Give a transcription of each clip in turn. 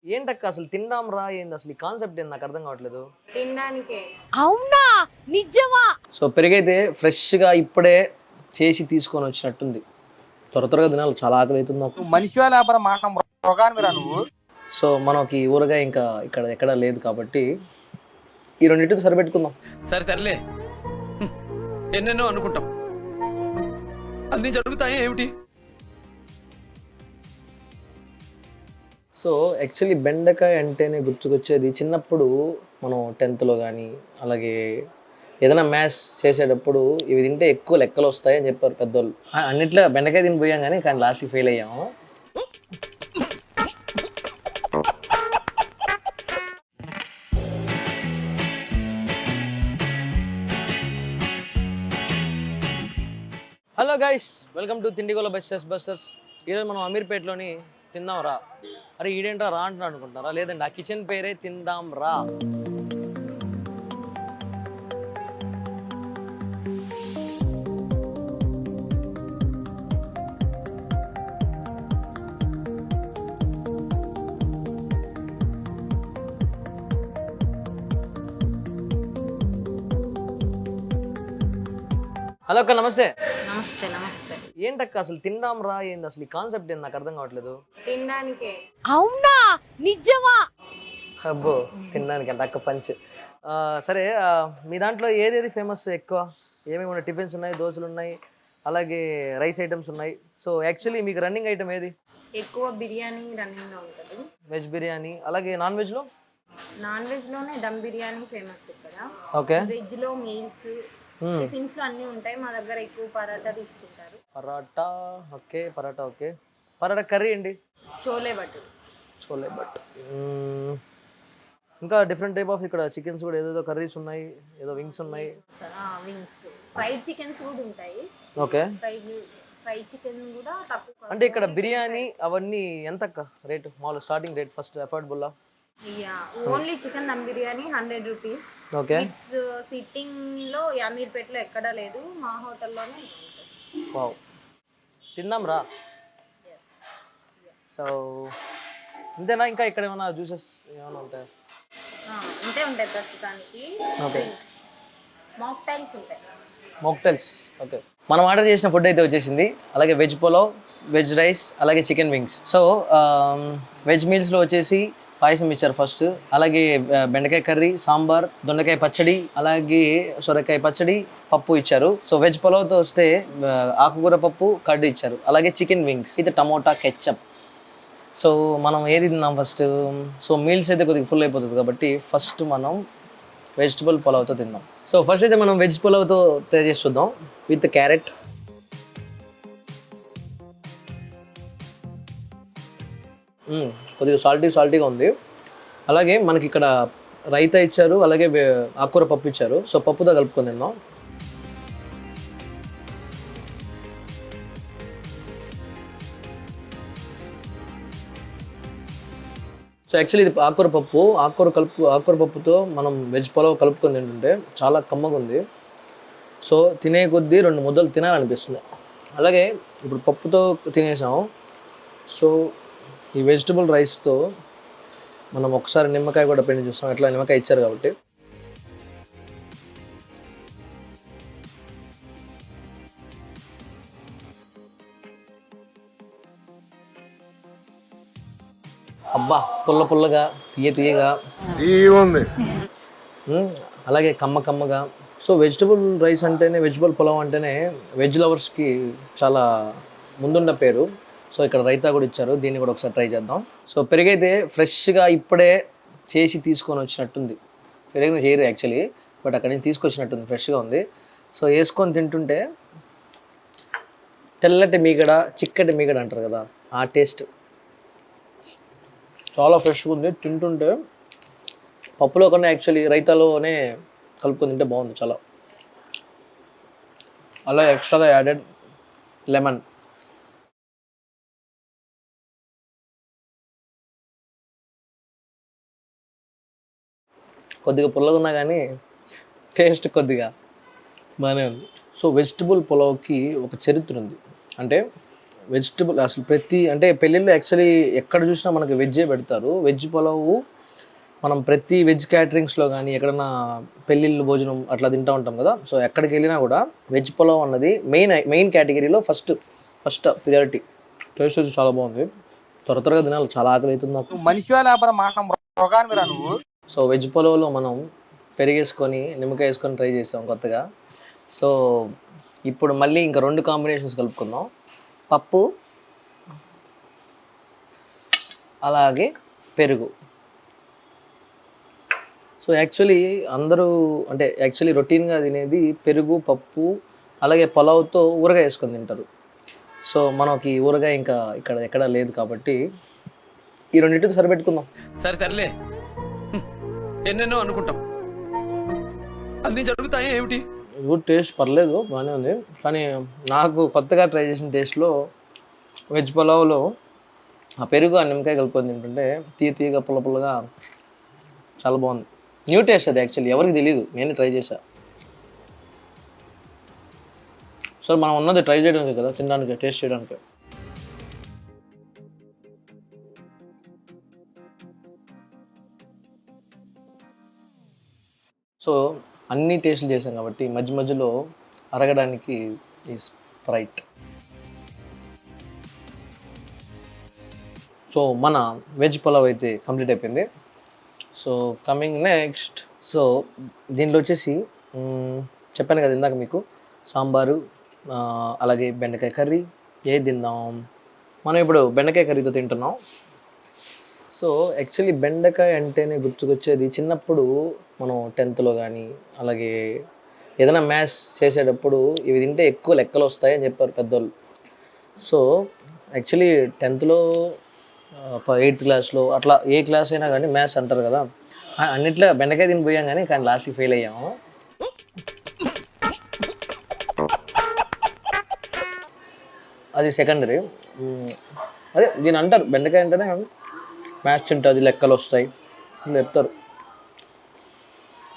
ఏంటక్క అసలు తిందాం రా ఏంది అసలు ఈ కాన్సెప్ట్ ఏంది నాకు అర్థం కావట్లేదు. తినడానికే. అవునా నిజమా? సో పెరుగైతే ఫ్రెష్‌గా ఇప్పుడే చేసి తీసుకొని వచ్చినట్టుంది. త్వరగా తినాలి, చాలా ఆకలి అవుతుంది నాకు. నువ్వు మనిషివా లేకపోతే మాట మృగానివిరా నువ్వు. సో మనకి ఊరగాయ ఇంకా ఇక్కడ ఎక్కడా లేదు కాబట్టి ఈ రెండింటితో సరిపెట్టుకుందాం. సరే తరలే, ఎన్నెన్నో అనుకుంటాం, అన్ని జరుగుతాయి ఏమిటి? సో యాక్చువల్లీ బెండకాయ అంటేనే గుర్తుకొచ్చేది చిన్నప్పుడు మనం 10th కానీ అలాగే ఏదైనా మ్యాథ్స్ చేసేటప్పుడు ఇవి తింటే ఎక్కువ లెక్కలు వస్తాయని చెప్పారు పెద్దోళ్ళు. అన్నిట్లో బెండకాయ తినిపోయాం కానీ లాస్ట్కి ఫెయిల్ అయ్యాము. Hello guys, welcome to Tindigola బెస్టర్స్ బస్టర్స్. ఈరోజు మనం అమీర్పేటలోని తిందాం రా. అరే ఈడేంట్రా రా అంటున్నా అనుకుంటారా? లేదండి, ఆ కిచెన్ పేరే తిందాం రా. హలో అక్క, నమస్తే. నమస్తే నమస్తే. ఏంటక్క అసలు తిందాం రా ఏంది అసలు ఈ కాన్సెప్ట్ ఏంది నాకు అర్థం కావట్లేదు. తినడానికే. అవునా నిజమా? అబ్బో, తినడానికి అంటే అక్క పంచ్. సరే, మీ దాంట్లో ఏదేది ఫేమస్ ఎక్కువ? ఏమేమి ఉన్నాయి? టిఫిన్స్ ఉన్నాయి, దోశలు ఉన్నాయి, అలాగే రైస్ ఐటమ్స్ ఉన్నాయి. సో యాక్చువల్లీ మీకు రన్నింగ్ ఐటమ్ ఏది? ఎక్కువ బిర్యానీ రన్నింగ్ లో ఉంటుంది. వెజ్ బిర్యానీ, అలాగే నాన్ వెజ్లో? నాన్ వెజ్ లోనే దమ్ బిర్యానీ ఫేమస్ ఇక్కడ. ఓకే. వెజ్ లో మీల్స్, టిఫిన్స్ లో అన్ని ఉంటాయి. మా దగ్గర ఎక్కువ పరాటా తీసుకుంటారు. Paratha, okay. Paratha, okay. Paratha curry అండి? చోలే భటూరే. చోలే బట్. ఇంకా డిఫరెంట్ టైప్ ఆఫ్ ఇక్కడ చికెన్స్ కూడా ఏదేదో కర్రీస్ ఉన్నాయి, ఏదో వింగ్స్ ఉన్నాయి. వింగ్స్, ఫ్రైడ్ చికెన్స్ కూడా ఉంటాయి. ఓకే. ఫ్రైడ్ చికెన్ కూడా తక్కువ. అంటే ఇక్కడ బిర్యానీ అవన్నీ ఎంత అక్క రేటు? మామూలు స్టార్టింగ్ రేట్ ఫస్ట్ అఫోర్డబుల్లా? Only chicken dum biryani 100 rupees. Okay. Sitting లో అమీర్పేటలో ఎక్కడా లేదు, మా హోటల్లోనే ఉంటుంది. వావ్, తిందాం రా. సో ఇంతేనా? ఇంకా ఇక్కడ ఏమైనా జ్యూసెస్ ఏమైనా ఉంటాయి? ఉంటాయి ప్రస్తుతానికి. ఓకే. మాక్టైల్స్ ఉంటాయి. Mocktails, okay. మనం ఆర్డర్ చేసిన ఫుడ్ అయితే వచ్చేసింది. అలాగే వెజ్ పులావ్, వెజ్ రైస్, అలాగే చికెన్ వింగ్స్. సో వెజ్ మీల్స్లో వచ్చేసి పాయసం ఇచ్చారు ఫస్ట్, అలాగే బెండకాయ కర్రీ, సాంబార్, దొండకాయ పచ్చడి, అలాగే సొరకాయ పచ్చడి, పప్పు ఇచ్చారు. సో వెజ్ పులావ్తో వస్తే ఆకుకూర పప్పు, కర్డ్ ఇచ్చారు, అలాగే చికెన్ వింగ్స్ ఇది టమోటా కెచ్చప్. సో మనం ఏది తిన్నాం ఫస్ట్? సో మీల్స్ అయితే కొద్దిగా ఫుల్ అయిపోతుంది కాబట్టి ఫస్ట్ మనం వెజిటబుల్ పులావ్తో తిందాం. సో ఫస్ట్ అయితే మనం వెజ్ పులావ్తో ట్రై చేసి చూద్దాం విత్ క్యారెట్. కొద్దిగా సాల్టీగా ఉంది. అలాగే మనకి ఇక్కడ రైతా ఇచ్చారు, అలాగే ఆకుకూర పప్పు ఇచ్చారు. సో పప్పుతో కలుపుకొని తిందాం. సో యాక్చువల్లీ ఇది ఆకుకూర పప్పుతో మనం వెజ్ పులావ్ కలుపుకొని తింటుంటే చాలా కమ్మగా ఉంది. సో తినే కొద్దీ 2 ముద్దలు తినాలనిపిస్తుంది. అలాగే ఇప్పుడు పప్పుతో తినేసాము. సో ఈ వెజిటబుల్ రైస్తో మనం ఒకసారి నిమ్మకాయ కూడా పిండి చూస్తాం, ఎట్లా నిమ్మకాయ ఇచ్చారు కాబట్టి. అబ్బా, పుల్లగా తీయగా ఉంది, అలాగే కమ్మగా. సో వెజిటబుల్ రైస్ అంటేనే, వెజిటబుల్ పులావ్ అంటేనే వెజ్ లవర్స్కి చాలా ముందున్న పేరు. సో ఇక్కడ రైతా కూడా ఇచ్చారు, దీన్ని కూడా ఒకసారి ట్రై చేద్దాం. సో పెరుగైతే ఫ్రెష్గా ఇప్పుడే చేసి తీసుకొని వచ్చినట్టుంది. పెరుగు చేయరు యాక్చువల్లీ, బట్ అక్కడి నుంచి తీసుకొచ్చినట్టుంది, ఫ్రెష్గా ఉంది. సో వేసుకొని తింటుంటే తెల్లటి మీగడ, చిక్కటి మీగడ అంటారు కదా, ఆ టేస్ట్ చాలా ఫ్రెష్గా ఉంది. తింటుంటే పప్పులో కన్నా యాక్చువల్లీ రైతాలోనే కలుపుకొని తింటే బాగుంది చాలా. అలా ఎక్స్ట్రాగా యాడెడ్ లెమన్. కొద్దిగా పుల్లగా ఉన్నా కానీ టేస్ట్ కొద్దిగా బాగానే ఉంది. సో వెజిటబుల్ పులావ్కి ఒక చరిత్ర ఉంది. అంటే వెజిటబుల్ అసలు ప్రతి అంటే పెళ్ళిళ్ళు యాక్చువల్లీ ఎక్కడ చూసినా మనకి వెజ్జే పెడతారు. వెజ్ పులావు మనం ప్రతి వెజ్ క్యాటరింగ్స్లో కానీ ఎక్కడన్నా పెళ్ళిళ్ళు భోజనం అట్లా తింటూ ఉంటాం కదా. సో ఎక్కడికి వెళ్ళినా కూడా వెజ్ పులావ్ అన్నది మెయిన్ కేటగిరీలో ఫస్ట్ ప్రియారిటీ. టేస్ట్ వచ్చి చాలా బాగుంది. త్వరగా తినాలి, చాలా ఆకలి అవుతుంది నాకు. నువ్వు మనిషివా లేకపోతే మాట మృగానివిరా నువ్వు. సో వెజ్ పులావ్లో మనం పెరిగేసుకొని నిమ్మకాయ వేసుకొని ట్రై చేసాం కొత్తగా. సో ఇప్పుడు మళ్ళీ ఇంకా 2 కాంబినేషన్స్ కలుపుకుందాం. పప్పు అలాగే పెరుగు. సో యాక్చువల్లీ అందరూ అంటే యాక్చువల్లీ రొటీన్గా తినేది పెరుగు, పప్పు అలాగే పులావ్తో ఊరగాయ వేసుకొని తింటారు. సో మనకి ఊరగాయ ఇంకా ఇక్కడ ఎక్కడా లేదు కాబట్టి ఈ రెండింటితో సరిపెట్టుకుందాం. సరే తరలే, ఎన్నెన్నో అనుకుంటాం, అన్ని జరుగుతాయి ఏమిటి? గుడ్ టేస్ట్, పర్లేదు, బాగానే ఉంది. కానీ నాకు కొత్తగా ట్రై చేసిన టేస్ట్లో వెజ్ పులావ్లో ఆ పెరుగు ఆ నిమ్మకాయ కలుపుకొని తింటుంటే తీయగా పుల్లగా చాలా బాగుంది. న్యూ టేస్ట్ అది యాక్చువల్లీ, ఎవరికి తెలియదు, నేను ట్రై చేశా. సో మనం ఉన్నది ట్రై చేయడానికి కదా, తినడానికి, టేస్ట్ చేయడానికి. సో అన్ని టేస్ట్లు చేసాం కాబట్టి మధ్యలో అరగడానికి ఈ స్ప్రైట్. సో మన వెజ్ పులావ్ అయితే కంప్లీట్ అయిపోయింది. సో కమింగ్ నెక్స్ట్, సో దీంట్లో వచ్చేసి చెప్పాను కదా ఇందాక మీకు, సాంబారు అలాగే బెండకాయ కర్రీ. ఏది తిందాం? మనం ఇప్పుడు బెండకాయ కర్రీతో తింటున్నాం. సో యాక్చువల్లీ బెండకాయ అంటేనే గుర్తుకొచ్చేది చిన్నప్పుడు మనం 10th కానీ అలాగే ఏదైనా మ్యాథ్స్ చేసేటప్పుడు ఇవి తింటే ఎక్కువ లెక్కలు వస్తాయని చెప్పారు పెద్దోళ్ళు. సో యాక్చువల్లీ 10th 8th క్లాస్లో అట్లా ఏ క్లాస్ అయినా కానీ మ్యాథ్స్ అంటారు కదా, అన్నిట్లో బెండకాయ తినిపోయాం కానీ లాస్ట్కి ఫెయిల్ అయ్యాము. అది సెకండరీ. అదే దీని అంటారు బెండకాయ అంటేనే మ్యాథ్స్ ఉంటుంది, లెక్కలు వస్తాయి అని చెప్తారు.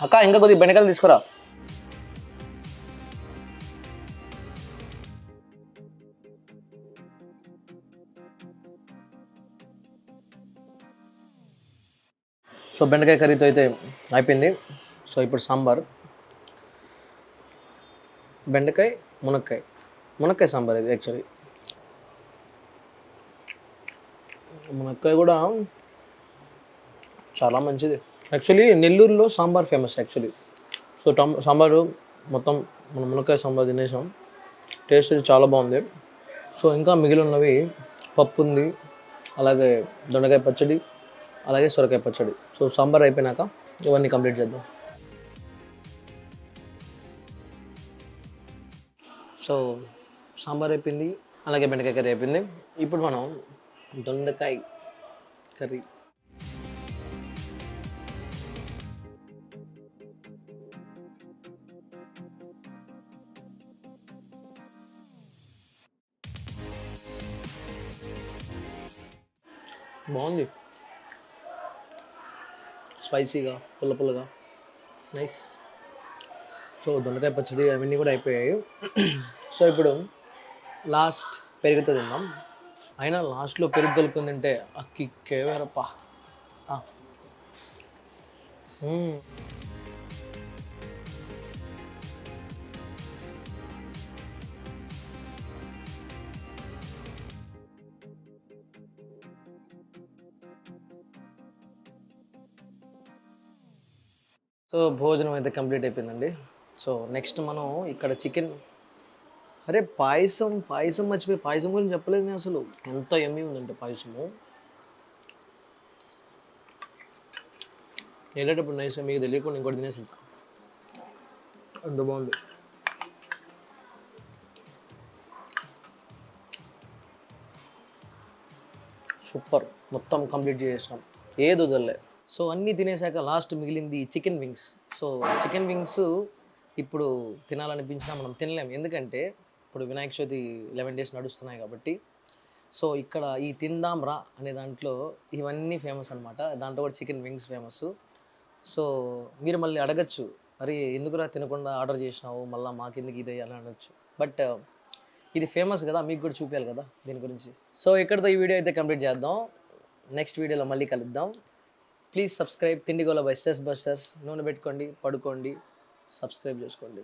అక్క ఇంకా కొద్దిగా బెండకాయలు తీసుకురా. సో బెండకాయ కర్రీతో అయితే అయిపోయింది. సో ఇప్పుడు సాంబార్, బెండకాయ మునక్కాయ సాంబార్. ఇది యాక్చువల్లీ మునక్కాయ కూడా చాలా మంచిది. యాక్చువల్లీ నెల్లూరులో sambar famous actually. So sambar మొత్తం మన మునక్కాయ సాంబార్ తినేసాం, టేస్ట్ చాలా బాగుంది. సో ఇంకా మిగిలి ఉన్నవి పప్పు ఉంది, అలాగే దొండకాయ పచ్చడి, అలాగే సొరకాయ పచ్చడి. సో సాంబార్ అయిపోయినాక ఇవన్నీ కంప్లీట్ చేద్దాం. సో సాంబార్ అయిపోయింది, అలాగే బెండకాయ కర్రీ అయిపోయింది. ఇప్పుడు మనం దొండకాయ కర్రీ. బాగుంది, స్పైసీగా పుల్లగా నైస్. సో దొండకాయ పచ్చడి అవన్నీ కూడా అయిపోయాయి. సో ఇప్పుడు లాస్ట్ పెరుగుతో తిందాం. అయినా లాస్ట్లో పెరుగు కలుపుకొని తింటే అక్కిక్కే వేరప్ప. సో భోజనం అయితే కంప్లీట్ అయిపోయిందండి. సో నెక్స్ట్ మనం ఇక్కడ చికెన్, అరే పాయసం మర్చిపోయి, పాయసం గురించి చెప్పలేదు నేను అసలు. ఎంత యమ్మీ ఉందంటే పాయసము. వెళ్ళేటప్పుడు నైస్, మీకు తెలియకుండా ఇంకోటి తినేసి అంత బాగుంది. సూపర్, మొత్తం కంప్లీట్ చేసేసాం, ఏది వదలలే. సో అన్నీ తినేసాక లాస్ట్ మిగిలింది chicken wings. So chicken wings ఇప్పుడు తినాలనిపించినా మనం తినలేము, ఎందుకంటే ఇప్పుడు వినాయక చవితి 11 days నడుస్తున్నాయి కాబట్టి. సో ఇక్కడ ఈ తిందాం రా అనే దాంట్లో ఇవన్నీ ఫేమస్ అనమాట. దాంట్లో కూడా చికెన్ వింగ్స్ ఫేమస్. సో మీరు మళ్ళీ అడగచ్చు, అరే ఎందుకురా తినకుండా ఆర్డర్ చేసినావు, మళ్ళీ మాకెందుకు ఇది అని అనొచ్చు. బట్ ఇది ఫేమస్ కదా, మీకు కూడా చూపించాలి కదా దీని గురించి. సో ఇక్కడితో ఈ వీడియో అయితే కంప్లీట్ చేద్దాం. నెక్స్ట్ వీడియోలో మళ్ళీ కలుద్దాం. Please subscribe Tindigola by stress busters. నూనె పెట్టుకోండి, పడుకోండి, సబ్స్క్రైబ్ చేసుకోండి.